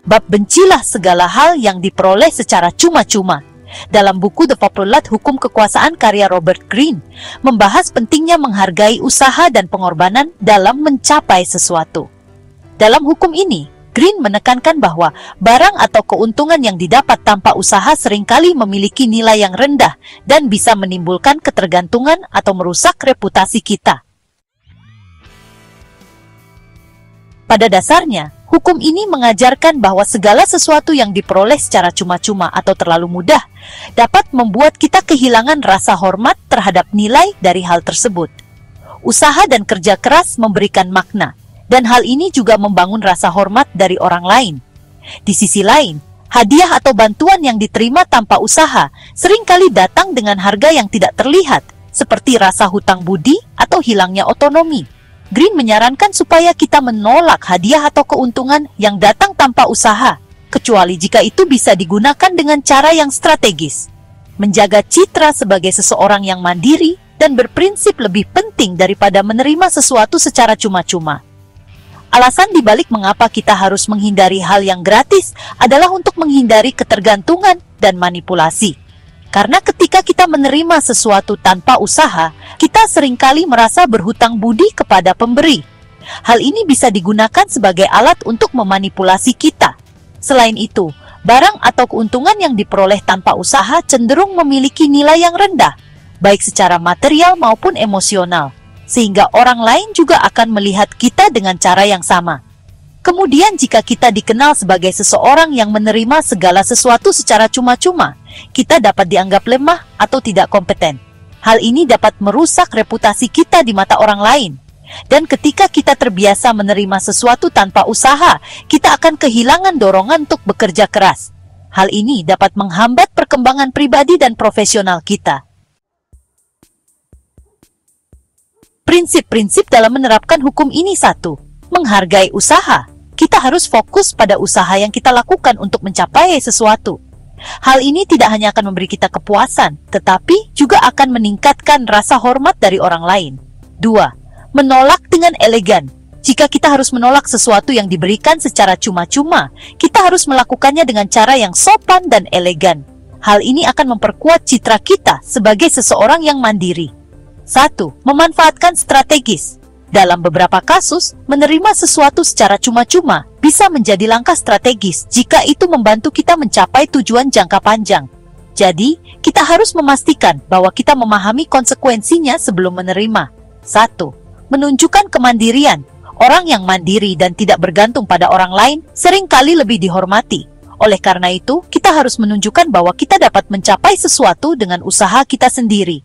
Bab bencilah segala hal yang diperoleh secara cuma-cuma. Dalam buku The Popular Hukum Kekuasaan karya Robert Greene, membahas pentingnya menghargai usaha dan pengorbanan dalam mencapai sesuatu. Dalam hukum ini, Greene menekankan bahwa barang atau keuntungan yang didapat tanpa usaha seringkali memiliki nilai yang rendah dan bisa menimbulkan ketergantungan atau merusak reputasi kita. Pada dasarnya, hukum ini mengajarkan bahwa segala sesuatu yang diperoleh secara cuma-cuma atau terlalu mudah dapat membuat kita kehilangan rasa hormat terhadap nilai dari hal tersebut. Usaha dan kerja keras memberikan makna, dan hal ini juga membangun rasa hormat dari orang lain. Di sisi lain, hadiah atau bantuan yang diterima tanpa usaha seringkali datang dengan harga yang tidak terlihat, seperti rasa hutang budi atau hilangnya otonomi. Greene menyarankan supaya kita menolak hadiah atau keuntungan yang datang tanpa usaha, kecuali jika itu bisa digunakan dengan cara yang strategis. Menjaga citra sebagai seseorang yang mandiri dan berprinsip lebih penting daripada menerima sesuatu secara cuma-cuma. Alasan dibalik mengapa kita harus menghindari hal yang gratis adalah untuk menghindari ketergantungan dan manipulasi. Karena ketika kita menerima sesuatu tanpa usaha, kita seringkali merasa berhutang budi kepada pemberi. Hal ini bisa digunakan sebagai alat untuk memanipulasi kita. Selain itu, barang atau keuntungan yang diperoleh tanpa usaha cenderung memiliki nilai yang rendah, baik secara material maupun emosional, sehingga orang lain juga akan melihat kita dengan cara yang sama. Kemudian jika kita dikenal sebagai seseorang yang menerima segala sesuatu secara cuma-cuma, kita dapat dianggap lemah atau tidak kompeten. Hal ini dapat merusak reputasi kita di mata orang lain. Dan ketika kita terbiasa menerima sesuatu tanpa usaha, kita akan kehilangan dorongan untuk bekerja keras. Hal ini dapat menghambat perkembangan pribadi dan profesional kita. Prinsip-prinsip dalam menerapkan hukum ini: 1. Menghargai usaha. Kita harus fokus pada usaha yang kita lakukan untuk mencapai sesuatu. Hal ini tidak hanya akan memberi kita kepuasan, tetapi juga akan meningkatkan rasa hormat dari orang lain. 2. Menolak dengan elegan. Jika kita harus menolak sesuatu yang diberikan secara cuma-cuma, kita harus melakukannya dengan cara yang sopan dan elegan. Hal ini akan memperkuat citra kita sebagai seseorang yang mandiri. 1. Memanfaatkan strategis. Dalam beberapa kasus, menerima sesuatu secara cuma-cuma bisa menjadi langkah strategis jika itu membantu kita mencapai tujuan jangka panjang. Jadi, kita harus memastikan bahwa kita memahami konsekuensinya sebelum menerima. 1. Menunjukkan kemandirian. Orang yang mandiri dan tidak bergantung pada orang lain seringkali lebih dihormati. Oleh karena itu, kita harus menunjukkan bahwa kita dapat mencapai sesuatu dengan usaha kita sendiri.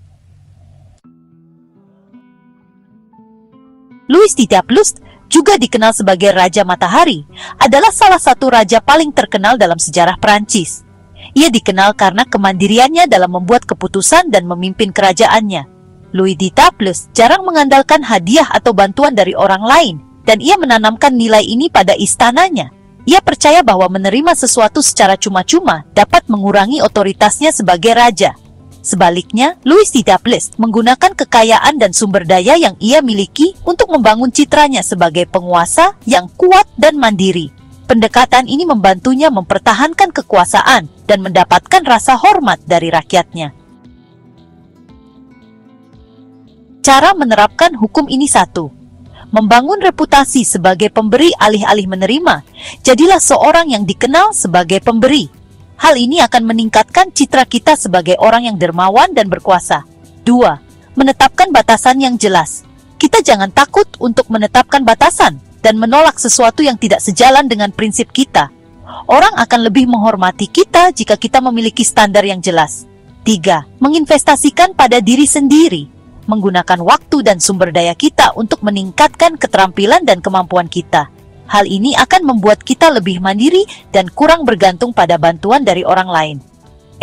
Louis Titiaplus, juga dikenal sebagai Raja Matahari, adalah salah satu raja paling terkenal dalam sejarah Prancis. Ia dikenal karena kemandiriannya dalam membuat keputusan dan memimpin kerajaannya. Louis Titiaplus jarang mengandalkan hadiah atau bantuan dari orang lain, dan ia menanamkan nilai ini pada istananya. Ia percaya bahwa menerima sesuatu secara cuma-cuma dapat mengurangi otoritasnya sebagai raja. Sebaliknya, Louis Titiaplus menggunakan kekayaan dan sumber daya yang ia miliki untuk membangun citranya sebagai penguasa yang kuat dan mandiri. Pendekatan ini membantunya mempertahankan kekuasaan dan mendapatkan rasa hormat dari rakyatnya. Cara menerapkan hukum ini: 1. Membangun reputasi sebagai pemberi alih-alih menerima. Jadilah seorang yang dikenal sebagai pemberi. Hal ini akan meningkatkan citra kita sebagai orang yang dermawan dan berkuasa. 2. Menetapkan batasan yang jelas. Kita jangan takut untuk menetapkan batasan dan menolak sesuatu yang tidak sejalan dengan prinsip kita. Orang akan lebih menghormati kita jika kita memiliki standar yang jelas. 3. Menginvestasikan pada diri sendiri. Menggunakan waktu dan sumber daya kita untuk meningkatkan keterampilan dan kemampuan kita. Hal ini akan membuat kita lebih mandiri dan kurang bergantung pada bantuan dari orang lain.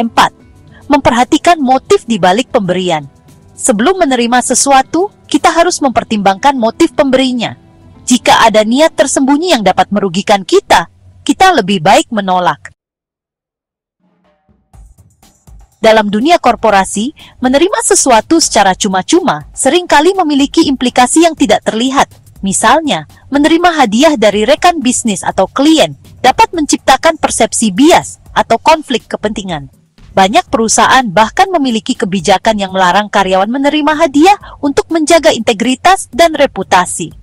4. Memperhatikan motif di balik pemberian. Sebelum menerima sesuatu, kita harus mempertimbangkan motif pemberinya. Jika ada niat tersembunyi yang dapat merugikan kita, kita lebih baik menolak. Dalam dunia korporasi, menerima sesuatu secara cuma-cuma seringkali memiliki implikasi yang tidak terlihat. Misalnya, menerima hadiah dari rekan bisnis atau klien dapat menciptakan persepsi bias atau konflik kepentingan. Banyak perusahaan bahkan memiliki kebijakan yang melarang karyawan menerima hadiah untuk menjaga integritas dan reputasi.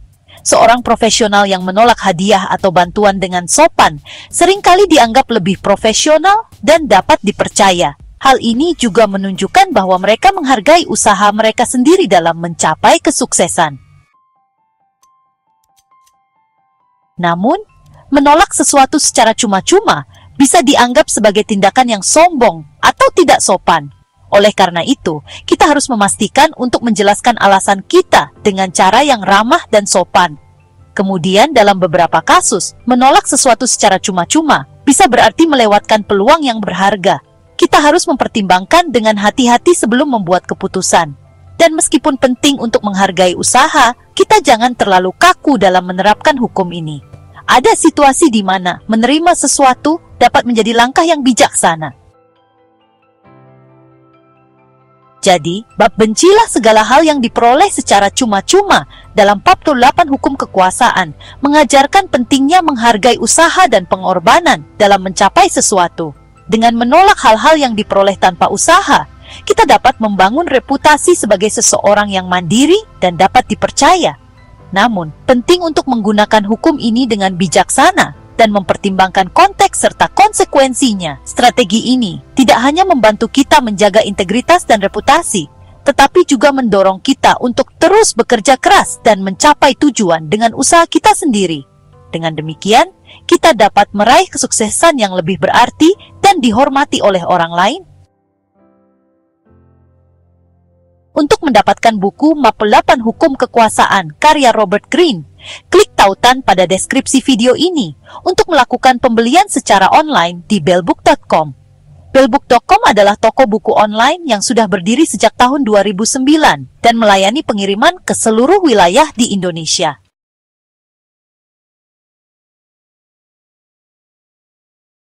Seorang profesional yang menolak hadiah atau bantuan dengan sopan seringkali dianggap lebih profesional dan dapat dipercaya. Hal ini juga menunjukkan bahwa mereka menghargai usaha mereka sendiri dalam mencapai kesuksesan. Namun, menolak sesuatu secara cuma-cuma bisa dianggap sebagai tindakan yang sombong atau tidak sopan. Oleh karena itu, kita harus memastikan untuk menjelaskan alasan kita dengan cara yang ramah dan sopan. Kemudian, dalam beberapa kasus, menolak sesuatu secara cuma-cuma bisa berarti melewatkan peluang yang berharga. Kita harus mempertimbangkan dengan hati-hati sebelum membuat keputusan. Dan meskipun penting untuk menghargai usaha, kita jangan terlalu kaku dalam menerapkan hukum ini. Ada situasi di mana menerima sesuatu dapat menjadi langkah yang bijaksana. Jadi, bab bencilah segala hal yang diperoleh secara cuma-cuma dalam bab 8 hukum kekuasaan mengajarkan pentingnya menghargai usaha dan pengorbanan dalam mencapai sesuatu. Dengan menolak hal-hal yang diperoleh tanpa usaha, kita dapat membangun reputasi sebagai seseorang yang mandiri dan dapat dipercaya. Namun, penting untuk menggunakan hukum ini dengan bijaksana dan mempertimbangkan konteks serta konsekuensinya. Strategi ini tidak hanya membantu kita menjaga integritas dan reputasi, tetapi juga mendorong kita untuk terus bekerja keras dan mencapai tujuan dengan usaha kita sendiri. Dengan demikian, kita dapat meraih kesuksesan yang lebih berarti dan dihormati oleh orang lain. Untuk mendapatkan buku Map 8 Hukum Kekuasaan karya Robert Greene, klik tautan pada deskripsi video ini untuk melakukan pembelian secara online di bellbook.com. Bellbook.com adalah toko buku online yang sudah berdiri sejak tahun 2009 dan melayani pengiriman ke seluruh wilayah di Indonesia.